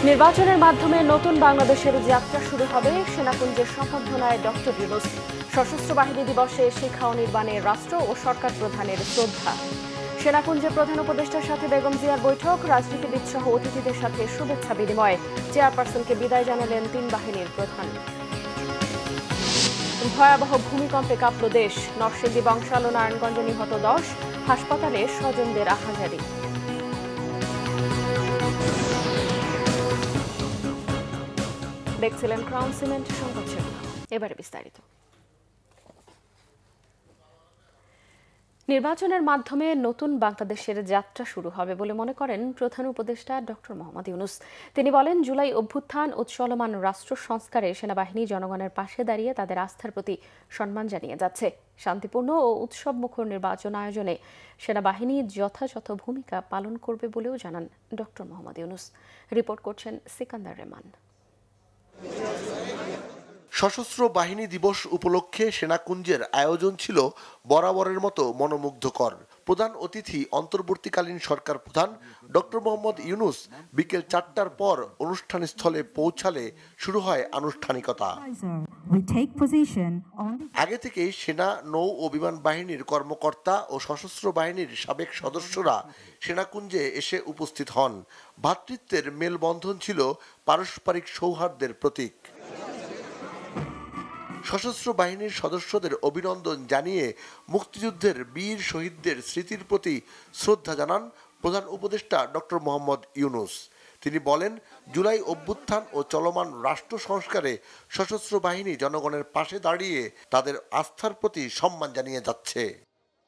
নির্বাচনের মাধ্যমে নতুন বাংলাদেশের যাত্রা শুরু হবে, সেনাকুঞ্জের সম্বর্ধনায় ডক্টর ইউনূস। সশস্ত্র বাহিনী দিবসে শিক্ষা ও নির্মাণে রাষ্ট্র ও সরকার প্রধানের শ্রদ্ধা। সেনাকুঞ্জে প্রধান উপদেষ্টার সাথে বেগম জিয়ার বৈঠক, রাজনীতিবিদ সহ অতিথিদের সাথে শুভেচ্ছা বিনিময়। চেয়ারপারসনকে বিদায় জানালেন তিন বাহিনীর প্রধান। ভয়াবহ ভূমিকম্পে কাঁপল দেশ, নরসিংদী, বংশাল ও নারায়ণগঞ্জে নিহত 10, হাসপাতালে স্বজনদের আহাজারি। দেখছিলেন ক্রাউন সিমেন্ট সংবাদ শিরোনাম। এবারে বিস্তারিত। নির্বাচনের মাধ্যমে নতুন বাংলাদেশের যাত্রা শুরু হবে বলে মনে করেন প্রধান উপদেষ্টা ডক্টর মোহাম্মদ ইউনূস। তিনি বলেন, জুলাই অভ্যুত্থান ও চলমান রাষ্ট্র সংস্কারে সেনাবাহিনী জনগণের পাশে দাঁড়িয়ে তাদের আস্থার প্রতি সম্মান জানিয়ে যাচ্ছে। শান্তিপূর্ণ ও উৎসবমুখর নির্বাচন আয়োজনে সেনাবাহিনী যথাযথ ভূমিকা পালন করবে বলেও জানান ডক্টর মোহাম্মদ ইউনূস। রিপোর্ট করছেন সিকান্দার রেমান। সশস্ত্র বাহিনী দিবস উপলক্ষে সেনাকুঞ্জের আয়োজন ছিল বরাবরের মতো মনোমুগ্ধকর। প্রধান অতিথি অন্তর্বর্তীকালীন সরকার প্রধান ডক্টর মোহাম্মদ ইউনূস বিকেল 4টার পর অনুষ্ঠান স্থলে পৌঁছালে শুরু হয় আনুষ্ঠানিকতা। আগে থেকেই সেনা, নৌ ও বিমান বাহিনীর কর্মকর্তা ও সশস্ত্র বাহিনীর সাবেক সদস্যরা সেনাকুঞ্জে এসে উপস্থিত হন। ভ্রাতৃত্বের মেলবন্ধন ছিল পারস্পরিক সৌহার্দ্যের প্রতীক। সশস্ত্র বাহিনীর সদস্যদের অভিনন্দন জানিয়ে মুক্তিযুদ্ধের বীর শহীদদের স্মৃতির প্রতি শ্রদ্ধা জানান প্রধান উপদেষ্টা ডক্টর মোহাম্মদ ইউনূস। তিনি বলেন, জুলাই অভ্যুত্থান ও চলমান রাষ্ট্র সংস্কারে সশস্ত্র বাহিনী জনগণের পাশে দাঁড়িয়ে তাদের আস্থার প্রতি সম্মান জানিয়ে যাচ্ছে।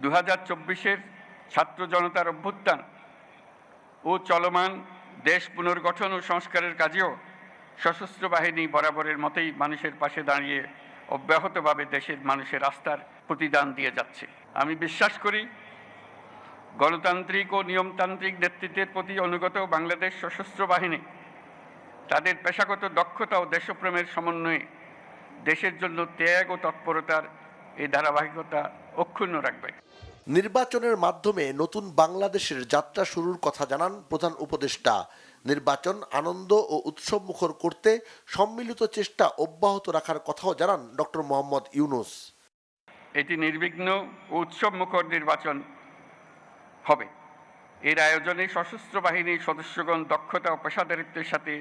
2024-এর ছাত্র জনতার অভ্যুত্থান ও চলমান দেশ পুনর্গঠন ও সংস্কারের কাজেও সশস্ত্র বাহিনী বরাবরের মতোই মানুষের পাশে দাঁড়িয়ে অব্যাহতভাবে দেশের মানুষের আস্থার প্রতিদান দিয়ে যাচ্ছে। আমি বিশ্বাস করি, গণতান্ত্রিক ও নিয়মতান্ত্রিক নেতৃত্বের প্রতি অনুগত বাংলাদেশ সশস্ত্র বাহিনী তাদের পেশাগত দক্ষতা ও দেশপ্রেমের সমন্বয়ে দেশের জন্য ত্যাগ ও তৎপরতার এই ধারাবাহিকতা অক্ষুণ্ণ রাখবে। নির্বাচনের মাধ্যমে নতুন বাংলাদেশের যাত্রা শুরুর কথা জানান প্রধান উপদেষ্টা। নির্বাচন আনন্দ ও উৎসবমুখর করতে সম্মিলিত চেষ্টা অব্যাহত রাখার কথাও জানান ডক্টর মোহাম্মদ ইউনূস। এটি নির্বিঘ্ন ও উৎসবমুখর নির্বাচন হবে। এর আয়োজনে সশস্ত্র বাহিনীর সদস্যগণ দক্ষতা ও পেশাদারিত্বের সাথে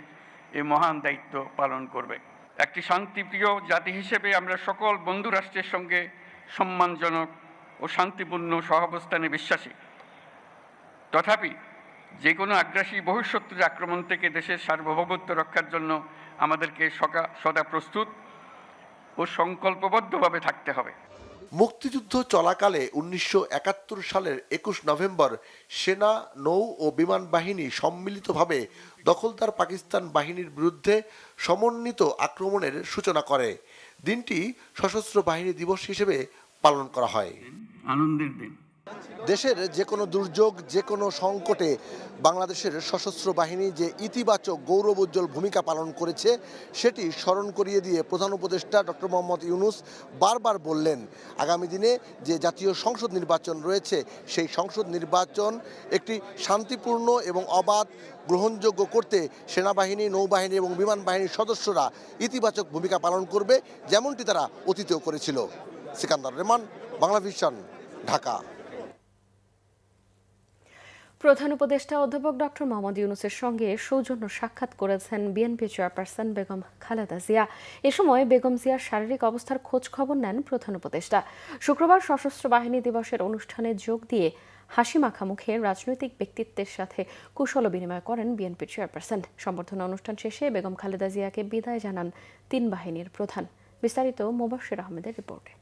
এই মহান দায়িত্ব পালন করবে। একটি শান্তিপ্রিয় জাতি হিসেবে আমরা সকল বন্ধু রাষ্ট্রের সঙ্গে সম্মানজনক ও শান্তিপূর্ণ সহাবস্থানে বিশ্বাসী। তথাপি যে কোনো আগ্রাসী বহিঃশত্রুর আক্রমণ থেকে দেশের সার্বভৌমত্ব রক্ষার জন্য আমাদেরকে সদা প্রস্তুত ও সংকল্পবদ্ধভাবে থাকতে হবে। মুক্তিযুদ্ধ চলাকালে 1971 সালের 21 নভেম্বর সেনা, নৌ ও বিমান বাহিনী সম্মিলিতভাবে দখলদার পাকিস্তান বাহিনীর বিরুদ্ধে সমন্বিত আক্রমণের সূচনা করে। দিনটি সশস্ত্র বাহিনী দিবস হিসেবে পালন করা হয়। আনন্দের দিন। দেশের যে কোনো দুর্যোগ, যে কোনো সংকটে বাংলাদেশের সশস্ত্র বাহিনী যে ইতিবাচক গৌরবোজ্জ্বল ভূমিকা পালন করেছে সেটি স্মরণ করিয়ে দিয়ে প্রধান উপদেষ্টা ডক্টর মোহাম্মদ ইউনূস বারবার বললেন, আগামী দিনে যে জাতীয় সংসদ নির্বাচন রয়েছে সেই সংসদ নির্বাচন একটি শান্তিপূর্ণ এবং অবাধ গ্রহণযোগ্য করতে সেনাবাহিনী, নৌবাহিনী এবং বিমান বাহিনীর সদস্যরা ইতিবাচক ভূমিকা পালন করবে, যেমনটি তারা অতীতেও করেছিল। সিকান্দার রেমান, বাংলাভিশন, ঢাকা। প্রধান উপদেষ্টা অধ্যাপক ডক্টর মোহাম্মদ ইউনূসের সঙ্গে সৌজন্য সাক্ষাৎ করেছেন বিএনপি চেয়ারপারসন বেগম খালেদা জিয়া। এ সময় বেগম জিয়ার শারীরিক অবস্থার খোঁজ খবর নেন প্রধান উপদেষ্টা। শুক্রবার সশস্ত্র বাহিনী দিবসের অনুষ্ঠানে যোগ দিয়ে হাসি মাখা মুখে রাজনৈতিক ব্যক্তিত্বের সাথে কুশল বিনিময় করেন বিএনপি চেয়ারপারসন। সম্বর্ধনা অনুষ্ঠান শেষে বেগম খালেদা জিয়াকে বিদায় জানান তিন বাহিনীর প্রধান। বিস্তারিত মোবাশ্বের আহমেদের রিপোর্টে।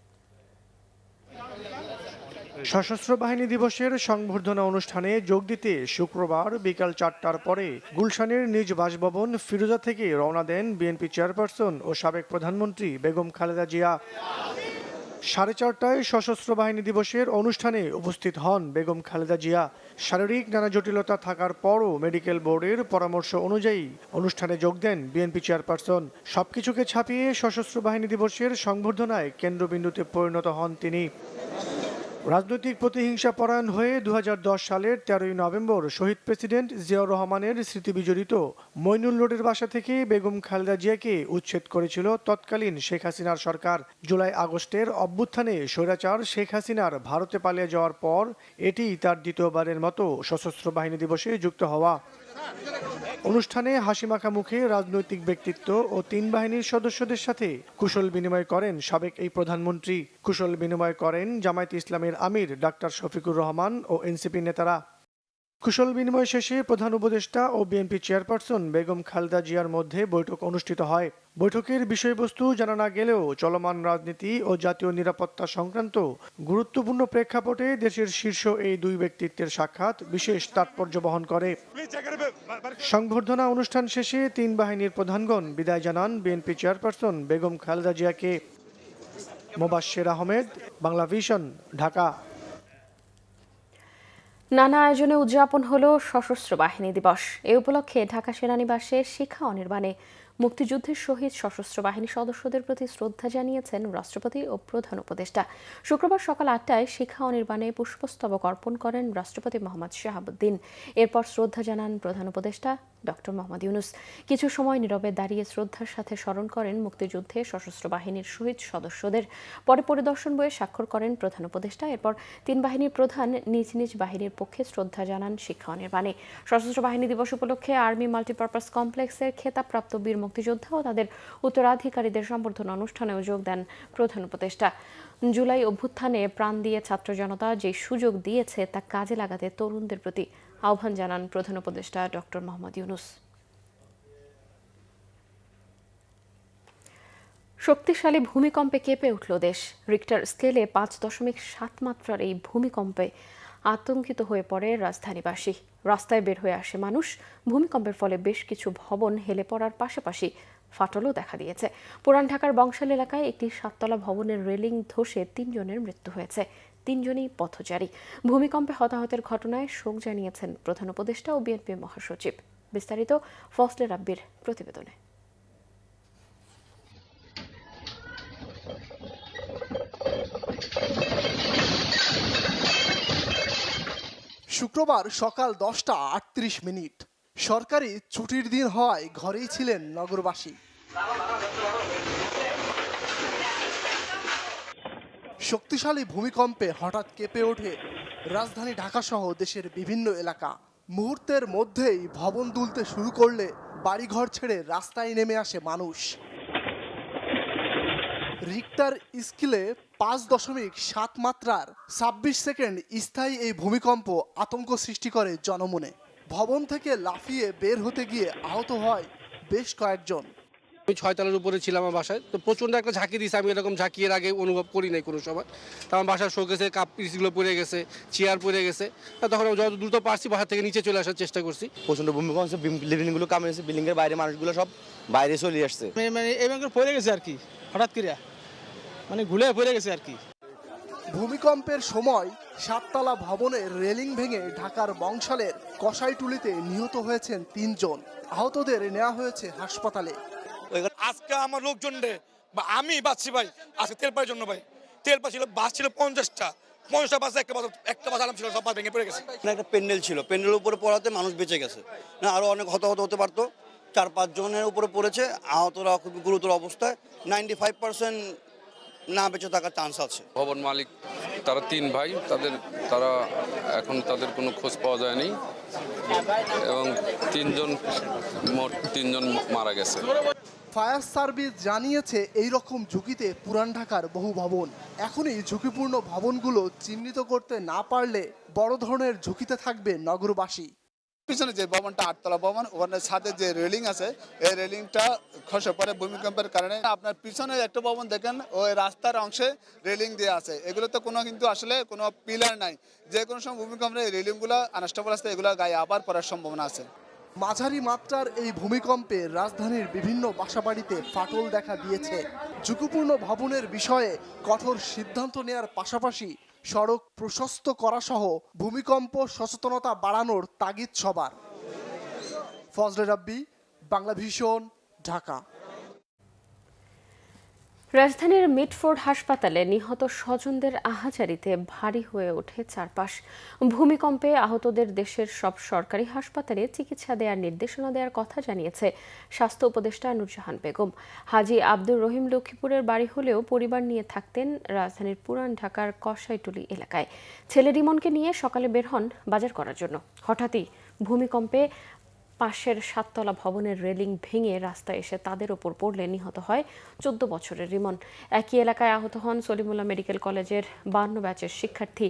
সশস্ত্র বাহিনী দিবসের সংবর্ধনা অনুষ্ঠানে যোগ দিতে শুক্রবার বিকাল 4টার পরে গুলশানের নিজ বাসভবন ফিরোজা থেকে রওনা দেন বিএনপি চেয়ারপারসন ও সাবেক প্রধানমন্ত্রী বেগম খালেদা জিয়া। 4:30টায় সশস্ত্র বাহিনী দিবসের অনুষ্ঠানে উপস্থিত হন বেগম খালেদা জিয়া। শারীরিক নানা জটিলতা থাকার পরও মেডিকেল বোর্ডের পরামর্শ অনুযায়ী অনুষ্ঠানে যোগ দেন বিএনপি চেয়ারপারসন। সবকিছুকে ছাপিয়ে সশস্ত্র বাহিনী দিবসের সংবর্ধনায় কেন্দ্রবিন্দুতে পরিণত হন তিনি। রাজনৈতিক প্রতিহিংসা পরায়ণ হয়ে 2010 সালের 13ই নভেম্বর শহীদ প্রেসিডেন্ট জিয়াউর রহমানের স্মৃতিবিজড়িত মইনুল রোডের বাসা থেকে বেগম খালেদা জিয়াকে উচ্ছেদ করেছিল তৎকালীন শেখ হাসিনার সরকার। জুলাই আগস্টের অভ্যুত্থানে স্বৈরাচার শেখ হাসিনার ভারতে পালিয়ে যাওয়ার পর এটিই তার দ্বিতীয়বারের মতো সশস্ত্র বাহিনী দিবসে যুক্ত হওয়া। অনুষ্ঠানে হাসিমাখা মুখে রাজনৈতিক ব্যক্তিত্ব ও 3 বাহিনীর সদস্যদের সাথে কুশল বিনিময় করেন সাবেক এই প্রধানমন্ত্রী। কুশল বিনিময় করেন জামায়াতে ইসলামের আমির ডাক্তার শফিকুর রহমান ও এনসিপি নেতারা। কুশল বিনিময় শেষে প্রধান উপদেষ্টা ও বিএনপি চেয়ারপারসন বেগম খালেদা জিয়ার মধ্যে বৈঠক অনুষ্ঠিত হয়। বৈঠকের বিষয়বস্তু জানা না গেলেও চলমান রাজনীতি ও জাতীয় নিরাপত্তা সংক্রান্ত গুরুত্বপূর্ণ প্রেক্ষাপটে দেশের শীর্ষ এই 2 ব্যক্তিত্বের সাক্ষাৎ বিশেষ তাৎপর্য বহন করে। সংবর্ধনা অনুষ্ঠান শেষে 3 বাহিনীর প্রধানগণ বিদায় জানান বিএনপি চেয়ারপারসন বেগম খালেদা জিয়াকে। মোবাশ্বের আহমেদ, বাংলা ভিশন, ঢাকা। নানা আয়োজনে উদযাপন হলো সশস্ত্র বাহিনী দিবস। এ উপলক্ষে ঢাকা সেনানিবাসে শিখা অনির্বাণে মুক্তিযুদ্ধের শহীদ সশস্ত্র বাহিনী সদস্যদের প্রতি শ্রদ্ধা জানিয়েছেন রাষ্ট্রপতি ও প্রধান উপদেষ্টা। শুক্রবার সকাল 8টায় শিখা অনির্বাণে পুষ্পস্তবক অর্পণ করেন রাষ্ট্রপতি মোহাম্মদ শাহাবুদ্দিন। এরপর শ্রদ্ধা জানান প্রধান উপদেষ্টা ডক্টর মোহাম্মদ ইউনূস। কিছু সময় নীরবে দাঁড়িয়ে শ্রদ্ধার সাথে স্মরণ করেন মুক্তিযুদ্ধে সশস্ত্র বাহিনীর শহীদ সদস্যদের। পরে পরিদর্শন বইয়ে স্বাক্ষর করেন প্রধান উপদেষ্টা। এরপর 3 বাহিনীর প্রধান নিজ নিজ বাহিনীর পক্ষে শ্রদ্ধা জানান শিক্ষা অনির্বাণে। সশস্ত্র বাহিনী দিবস উপলক্ষে আর্মি মাল্টিপারপাস কমপ্লেক্সের খেতাবপ্রাপ্ত বীর মুক্তিযোদ্ধা ও তাদের উত্তরাধিকারীদের সম্বর্ধনা অনুষ্ঠানেও যোগ দেন প্রধান উপদেষ্টা। জুলাই অভ্যুত্থানে প্রাণ দিয়ে ছাত্র জনতা যে সুযোগ দিয়েছে তা কাজে লাগাতে তরুণদের প্রতি আহ্বান জানান প্রধান উপদেষ্টা ডক্টর মোহাম্মদ ইউনূস। শক্তিশালী ভূমিকম্পে কেঁপে উঠল দেশ। রিক্টার স্কেলে 5.7 মাত্রার এই ভূমিকম্পে আতঙ্কিত হয়ে পড়ে রাজধানীবাসী। রাস্তায় বের হয়ে আসে মানুষ। ভূমিকম্পের ফলে বেশ কিছু ভবন হেলে পড়ার পাশাপাশি ফাটলও দেখা দিয়েছে। পুরান ঢাকার বংশাল এলাকায় একটি 7তলা ভবনের রেলিং ধসে 3 জনের মৃত্যু হয়েছে। 3 জনই পথচারী। ভূমিকম্পে হতাহতের ঘটনায় শোক জানিয়েছেন প্রধান উপদেষ্টা ও বিএনপি মহাসচিব। বিস্তারিত ফজলে রাব্বির প্রতিবেদনে। শুক্রবার সকাল 10:38 সরকারি ছুটির দিন হওয়ায় ঘরেই ছিলেন নগরবাসী। শক্তিশালী ভূমিকম্পে হঠাৎ কেঁপে ওঠে রাজধানী ঢাকা সহ দেশের বিভিন্ন এলাকা। মুহূর্তের মধ্যেই ভবন দুলতে শুরু করলে বাড়িঘর ছেড়ে রাস্তায় নেমে আসে মানুষ। রিক্টার স্কেলে 5.7 মাত্রার 26 সেকেন্ড স্থায়ী এই ভূমিকম্প আতঙ্ক সৃষ্টি করে জনমনে। ভবন থেকে লাফিয়ে বের হতে গিয়ে আহত হয় বেশ কয়েকজন। আমি 6 তলার উপরে ছিলাম আমার বাসায়, তো প্রচণ্ড একটা ঝাঁকি দিয়েছে। আমি এরকম ঝাঁকি এর আগে অনুভব করি নাই কোনো সময়। তো আমার বাসার শোকেসে কাপ পিসগুলো পড়ে গেছে, চেয়ার পড়ে গেছে। তখন আমি যত দ্রুত পারছি বাসা থেকে নিচে চলে আসার চেষ্টা করছি। প্রচণ্ড ভূমিকম্প, বিল্ডিংগুলো কামড়েছে, বিল্ডিংয়ের বাইরে মানুষগুলো সব বাইরে চলে আসছে। মানে এই ব্যাংকে পড়ে গেছে আর কি, হঠাৎ করে মানে ঘুরে পড়ে গেছে আর কি। ভূমিকম্পের সময় 7তলা ভবনের রেলিং ভেঙে ঢাকার বংশালের কসাইটুলিতে নিহত হয়েছেন 3 জন। আহতদের নেওয়া হয়েছে হাসপাতালে। আজকে আমার লোকজন বা আমি বাঁচছি ভাই আজকে তেল পাওয়ার জন্য। ভাই তেল পা ছিল, বাস ছিল 50টা বাসে একটা বাস আলাম ছিল, সব বাস ভেঙে পড়ে গেছে। একটা প্যান্ডেল ছিল, প্যান্ডেলের উপরে পড়াতে মানুষ বেঁচে গেছে না, আরো অনেক হতাহত হতে পারতো। 4-5 জনের উপরে পড়েছে, আহতরা খুব গুরুতর অবস্থায়। 95% না বেঁচে থাকার চান্স আছে। ভবন মালিক তারা 3 ভাই, তারা এখন তাদের কোনো খোঁজ পাওয়া যায়নি এবং 3 জন মারা গেছে। ফায়ার সার্ভিস জানিয়েছে এই রকম ঝুঁকিতে পুরান ঢাকার বহু ভবন। এখনই ঝুঁকিপূর্ণ ভবনগুলো চিহ্নিত করতে না পারলে বড় ধরনের ঝুঁকিতে থাকবে নগরবাসী। পিছনে যে ভবনটা 8তলা ভবন, ওখানে ছাদের যে রেলিং আছে এই রেলিংটা খসে পড়ে ভূমিকম্পের কারণে। আপনার পিছনে একটা ভবন দেখেন, ওই রাস্তার অংশে রেলিং দেওয়া আছে, এগুলোতে কিন্তু আসলে কোনো পিলার নাই। যে কোনো সময় ভূমিকম্পে এই রেলিংগুলো আনস্টেবল আছে, এগুলো গায়ে আবার পড়ার সম্ভাবনা আছে। মাঝারি মাত্রার এই ভূমিকম্পে রাজধানীর বিভিন্ন বাসাবাড়িতে ফাটল দেখা দিয়েছে। ঝুঁকিপূর্ণ ভবনের বিষয়ে কঠোর সিদ্ধান্ত নেয়ার পাশাপাশি সড়ক প্রশস্ত করা সহ ভূমিকম্প সচেতনতা বাড়ানোর তাগিদ সবার। ফজলে রাব্বি, বাংলা ভিশন, ঢাকা। রাজধানীর মিটফোর্ড হাসপাতালে নিহত স্বজনদের আহাজারিতে ভারী হয়ে ওঠে চারপাশ। ভূমিকম্পে আহতদের দেশের সব সরকারি হাসপাতালে চিকিৎসা দেওয়ার নির্দেশনা দেওয়ার কথা জানিয়েছে স্বাস্থ্য উপদেষ্টা নুরজাহান বেগম। হাজী আব্দুর রহিম লক্ষ্মীপুরের বাড়ি হলেও পরিবার নিয়ে থাকতেন রাজধানীর পুরান ঢাকার কসাইটুলি এলাকায়। ছেলে রিমনকে নিয়ে সকালে বের হন বাজার করার জন্য। হঠাৎই ভূমিকম্পে পাশের 7তলা ভবনের রেলিং ভেঙে রাস্তায় এসে তাদের ওপর পড়লে নিহত হয় 14 বছরের রিমন। একই এলাকায় আহত হন সলিমুল্লাহ মেডিকেল কলেজের 52 ব্যাচের শিক্ষার্থী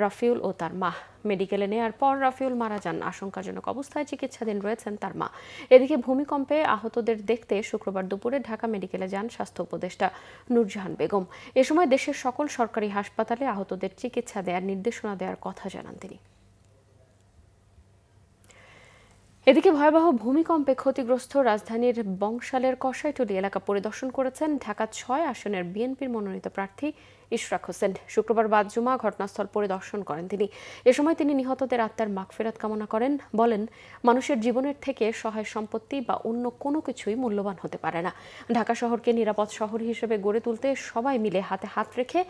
রাফিউল ও তার মা। মেডিকেলে নেয়ার পর রাফিউল মারা যান। আশঙ্কাজনক অবস্থায় চিকিৎসাধীন রয়েছেন তার মা। এদিকে ভূমিকম্পে আহতদের দেখতে শুক্রবার দুপুরে ঢাকা মেডিকেলে যান স্বাস্থ্য উপদেষ্টা নুরজাহান বেগম। এ সময় দেশের সকল সরকারি হাসপাতালে আহতদের চিকিৎসা দেওয়ার নির্দেশনা দেওয়ার কথা জানান তিনি। এদিকে ভয়াবহ ভূমিকম্পে ক্ষতিগ্রস্ত রাজধানীর বংশালের কসাইটুলি এলাকা পরিদর্শন করেছেন ঢাকা 6 আসনের বিএনপির মনোনীত প্রার্থী ইশরাক হোসেন। শুক্রবার বাদ জুমা ঘটনাস্থল পরিদর্শন করেন তিনি। এ সময় তিনি নিহতদের আত্মার মাগফিরাত কামনা করেন। বলেন, মানুষের জীবনের থেকে সহায় সম্পত্তি বা অন্য কোনো কিছুই মূল্যবান হতে পারে না। ঢাকা শহরকে নিরাপদ শহর হিসেবে গড়ে তুলতে সবাই মিলে হাতে হাত রেখে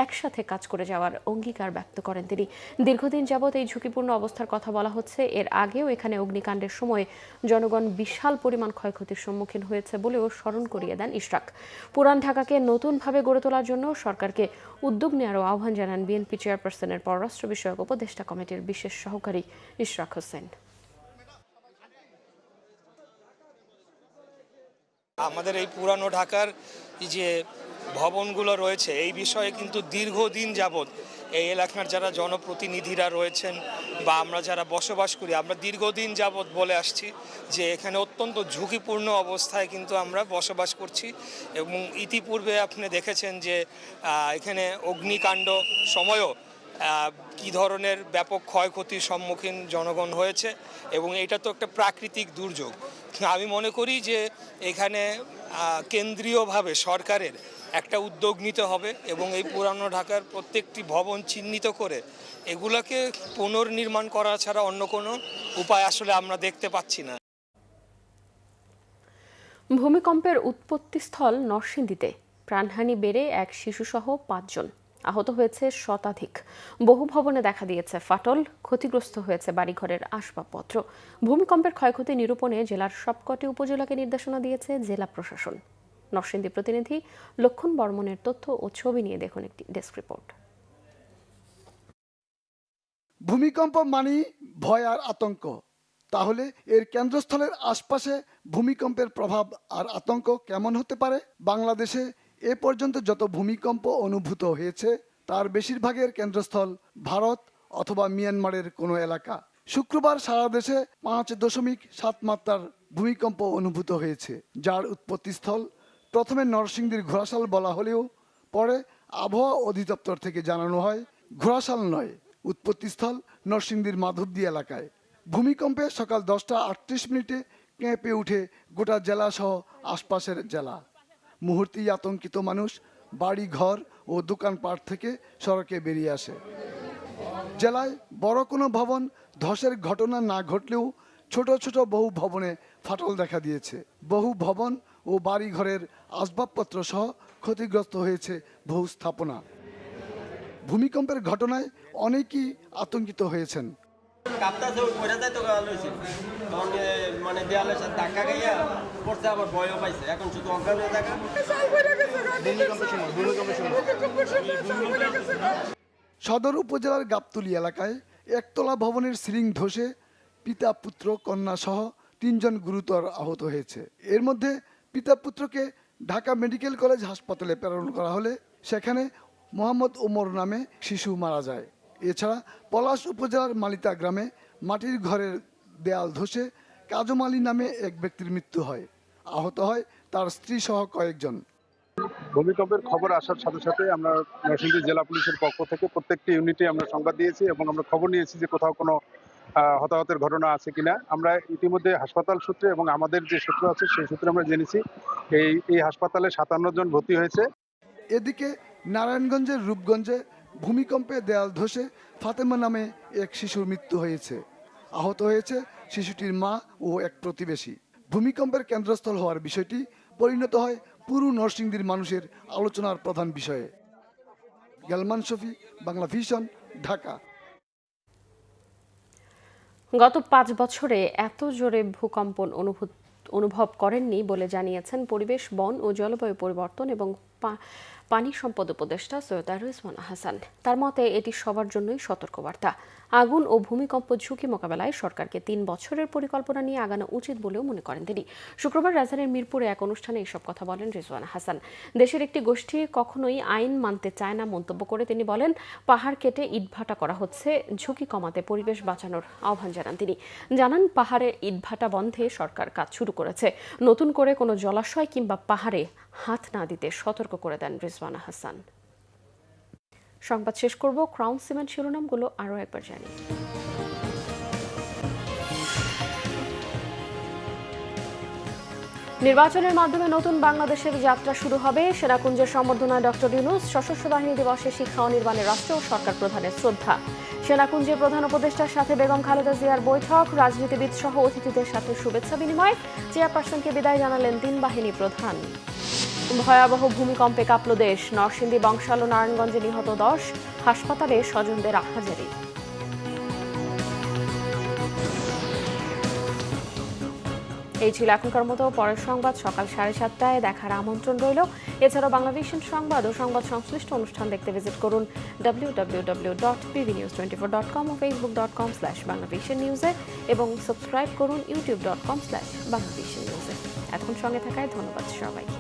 একসাথে কাজ করে যাওয়ার অঙ্গীকার ব্যক্ত করেন তিনি। দীর্ঘদিন যাবৎ এই ঝুঁকিপূর্ণ অবস্থার কথা বলা হচ্ছে। এর আগেও এখানে অগ্নিকাণ্ডের সময় জনগণ বিশাল পরিমাণ ক্ষয়ক্ষতির সম্মুখীন হয়েছে বলেও স্মরণ করিয়ে দেন ইশরাক। পুরান ঢাকাকে নতুনভাবে গড়ে তোলার জন্য সরকারকে উদ্যোগ নেওয়ারও আহ্বান জানান বিএনপি চেয়ারপারসনের পররাষ্ট্র বিষয়ক উপদেষ্টা কমিটির বিশেষ সহকারী ইশরাক হোসেন। আমাদের এই পুরানো ঢাকার যে ভবনগুলো রয়েছে এই বিষয়ে কিন্তু দীর্ঘদিন যাবৎ এই এলাকার যারা জনপ্রতিনিধিরা রয়েছেন বা আমরা যারা বসবাস করি, আমরা দীর্ঘদিন যাবৎ বলে আসছি যে এখানে অত্যন্ত ঝুঁকিপূর্ণ অবস্থায় কিন্তু আমরা বসবাস করছি। এবং ইতিপূর্বে আপনি দেখেছেন যে এখানে অগ্নিকাণ্ড সময়ও কী ধরনের ব্যাপক ক্ষয়ক্ষতির সম্মুখীন জনগণ হয়েছে এবং এটা তো একটা প্রাকৃতিক দুর্যোগ। আমি মনে করি যে এখানে কেন্দ্রীয়ভাবে সরকারের একটা উদ্যোগ নিতে হবে এবং এই পুরানো ঢাকার প্রত্যেকটি ভবন চিহ্নিত করে এগুলোকে পুনর্নির্মাণ করা ছাড়া অন্য কোনো উপায় আসলে আমরা দেখতে পাচ্ছি না। ভূমিকম্পের উৎপত্তিস্থল নরসিংদীতে প্রাণহানি বেড়ে এক শিশুসহ 5 জন। আহত হয়েছে শতাধিক। বহু ভবনে দেখা দিয়েছে ফাটল, ক্ষতিগ্রস্ত হয়েছে বাড়িঘরের আসবাবপত্র। ভূমিকম্পের ক্ষয়ক্ষতি নিরূপণে জেলার সবকটি উপজেলাকে নির্দেশনা দিয়েছে জেলা প্রশাসন। নরসিংদী প্রতিনিধি লক্ষণ বর্মনের তথ্য ও ছবি নিয়ে দেখুন একটি ডেস্ক রিপোর্ট। ভূমিকম্প মানেই ভয় আর আতঙ্ক। তাহলে এর কেন্দ্রস্থলের আশপাশে ভূমিকম্পের প্রভাব আর আতঙ্ক কেমন হতে পারে? বাংলাদেশে এ পর্যন্ত যত ভূমিকম্প অনুভূত হয়েছে তার বেশিরভাগের কেন্দ্রস্থল ভারত অথবা মিয়ানমারের কোনো এলাকা। শুক্রবার সারা দেশে 5.7 মাত্রার ভূমিকম্প অনুভূত হয়েছে, যার উৎপত্তিস্থল প্রথমে নরসিংদীর ঘোড়াশাল বলা হলেও পরে আবহাওয়া অধিদপ্তর থেকে জানানো হয় ঘোড়াশাল নয়, উৎপত্তিস্থল নরসিংদীর মাধবদী এলাকায়। ভূমিকম্পে সকাল 10টা 38 কেঁপে উঠে গোটা জেলা সহ আশপাশের জেলা। মুহূর্তেই আতঙ্কিত মানুষ বাড়ি ঘর ও দোকানপাট থেকে সড়কে বেরিয়ে আসে। জেলায় বড় কোনো ভবন ধসের ঘটনা না ঘটলেও ছোট ছোট বহু ভবনে ফাটল দেখা দিয়েছে। বহু ভবন ও বাড়ি ঘরের আসবাবপত্র সহ ক্ষতিগ্রস্ত হয়েছে বহু স্থাপনা। ভূমিকম্পের ঘটনায় অনেকেই আতঙ্কিত হয়েছেন। সদর উপজেলার গাবতলী এলাকায় একতলা ভবনের সিলিং ধসে পিতা পুত্র কন্যা সহ 3 জন গুরুতর আহত হয়েছে। এর মধ্যে পিতা পুত্রকে ঢাকা মেডিকেল কলেজ হাসপাতালে প্রেরণ করা হলে সেখানে মোহাম্মদ ওমর নামে শিশু মারা যায়। এছাড়া পলাশ উপজেলার মালিতা গ্রামে মাটির ঘরের দেয়াল ধসে কাজম আলী নামে এক ব্যক্তির মৃত্যু হয়। আহত হয় তার স্ত্রী সহ কয়েকজন। ভূমিকম্পের খবর আসার সাথে সাথে আমরা নরসিংদী জেলা পুলিশের পক্ষ থেকে প্রত্যেকটি ইউনিটে আমরা সংবাদ দিয়েছি এবং আমরা খবর নিয়েছি যে কোথাও কোনো হতাহতের ঘটনা আছে কিনা। আমরা ইতিমধ্যে হাসপাতাল সূত্রে এবং আমাদের যে সূত্র আছে সেই সূত্রে আমরা জেনেছি এই হাসপাতালে 57 জন ভর্তি হয়েছে। এদিকে নারায়ণগঞ্জের রূপগঞ্জে ভূমিকম্পে দেয়াল ধসে ফাতেমা নামে এক শিশুর মৃত্যু হয়েছে। আহত হয়েছে শিশুটির মা ও এক প্রতিবেশী। ভূমিকম্পের কেন্দ্রস্থল হওয়ার বিষয়টি পরিণত হয় পুরো নরসিংদীর মানুষের আলোচনার প্রধান বিষয়ে। গেলমান শফি, বাংলা ভিশন, ঢাকা। গত 5 বছরে এত জোরে ভূকম্পন অনুভব করেননি বলে জানিয়েছেন পরিবেশ, বন ও জলবায়ু পরিবর্তন এবং পানি সম্পদ উপদেষ্টা সৈয়দ রিজওয়ানা হাসান। তার মতে এটি সবার জন্যই সতর্কবার্তা। আগুন ও ভূমিকম্প ঝুঁকি মোকাবেলায় সরকারকে 3 বছরের পরিকল্পনা নিয়ে আগানো উচিত বলেও মনে করেন তিনি। শুক্রবার রাজধানীর মিরপুরে এক অনুষ্ঠানে এসব কথা বলেন রিজওয়ানা হাসান। দেশের একটি গোষ্ঠী কখনোই আইন মানতে চায় না মন্তব্য করে তিনি বলেন, পাহাড় কেটে ইটভাটা করা হচ্ছে, ঝুঁকি কমাতে পরিবেশ বাঁচানোর আহ্বান জানান তিনি। জানান, পাহাড়ে ইটভাটা বন্ধে সরকার কাজ শুরু করেছে। নতুন করে কোনো জলাশয় কিংবা পাহাড়ে হাত না দিতে সতর্ক করে দেন রিজওয়ানা হাসান। সংবাদ শেষ করব ক্রাউন সিমেন্ট শিরোনামগুলো আরও একবার জানি। নির্বাচনের মাধ্যমে নতুন বাংলাদেশের যাত্রা শুরু হবে। সেনাকুঞ্জের সম্বর্ধনায় ডক্টর ইউনূস। সশস্ত্র বাহিনী দিবসে শিক্ষা ও নির্মাণে রাষ্ট্র ও সরকার প্রধানের শ্রদ্ধা। সেনাকুঞ্জে প্রধান উপদেষ্টার সাথে বেগম খালেদা জিয়ার বৈঠক। রাজনীতিবিদ সহ অতিথিদের সাথে শুভেচ্ছা বিনিময়। চেয়ারপারসনকে বিদায় জানালেন 3 বাহিনী প্রধান। ভয়াবহ ভূমিকম্পে কাঁপল দেশ। নরসিংদী, বংশাল ও নারায়ণগঞ্জে নিহত 10। হাসপাতালে স্বজনদের আহাজারি। এই ছিল এখনকার মতো। পরের সংবাদ সকাল 7:30টায় দেখার আমন্ত্রণ রইল। এছাড়াও বাংলা ভিশন সংবাদ ও সংবাদ সংশ্লিষ্ট অনুষ্ঠান দেখতে ভিজিট করুন www.pvnews24.com ও facebook.com/banglavishnnews এবং সাবস্ক্রাইব করুন youtube.com/banglavishnnews। এখন সঙ্গে থাকায় ধন্যবাদ সবাইকে।